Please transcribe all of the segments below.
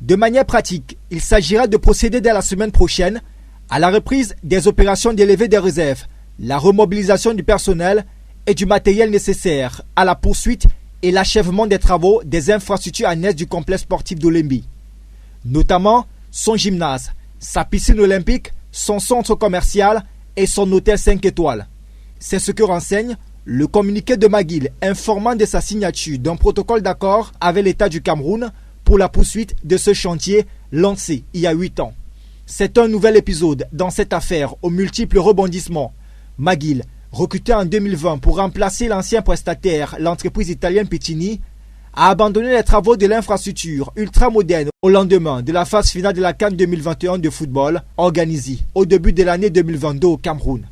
De manière pratique, il s'agira de procéder dès la semaine prochaine à la reprise des opérations d'élevée des réserves, la remobilisation du personnel et du matériel nécessaire à la poursuite et l'achèvement des travaux des infrastructures annexes du complexe sportif d'Olembe, notamment son gymnase, sa piscine olympique, son centre commercial et son hôtel 5 étoiles. C'est ce que renseigne le communiqué de McGill informant de sa signature d'un protocole d'accord avec l'État du Cameroun pour la poursuite de ce chantier lancé il y a 8 ans. C'est un nouvel épisode dans cette affaire aux multiples rebondissements. McGill, recruté en 2020 pour remplacer l'ancien prestataire, l'entreprise italienne Pittini, a abandonné les travaux de l'infrastructure ultramoderne au lendemain de la phase finale de la CAN 2021 de football organisée au début de l'année 2022 au Cameroun.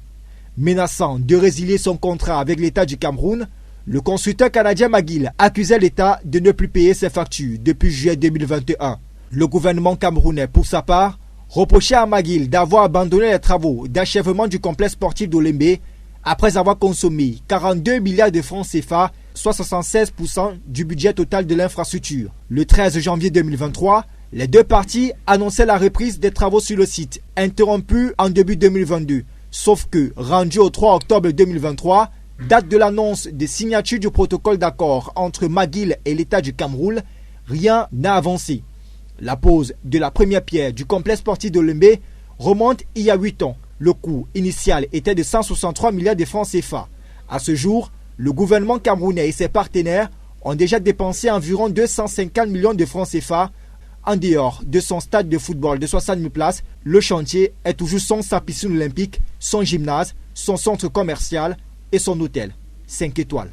Menaçant de résilier son contrat avec l'État du Cameroun, le constructeur canadien McGill accusait l'État de ne plus payer ses factures depuis juillet 2021. Le gouvernement camerounais, pour sa part, reprochait à McGill d'avoir abandonné les travaux d'achèvement du complexe sportif d'Olembe après avoir consommé 42 milliards de francs CFA, soit 76% du budget total de l'infrastructure. Le 13 janvier 2023, les deux parties annonçaient la reprise des travaux sur le site, interrompus en début 2022. Sauf que, rendu au 3 octobre 2023, date de l'annonce des signatures du protocole d'accord entre McGill et l'État du Cameroun, rien n'a avancé. La pose de la première pierre du complexe sportif d'Olembe remonte il y a 8 ans. Le coût initial était de 163 milliards de francs CFA. À ce jour, le gouvernement camerounais et ses partenaires ont déjà dépensé environ 250 millions de francs CFA. En dehors de son stade de football de 60 000 places, le chantier est toujours sans sa piscine olympique, son gymnase, son centre commercial et son hôtel 5 étoiles.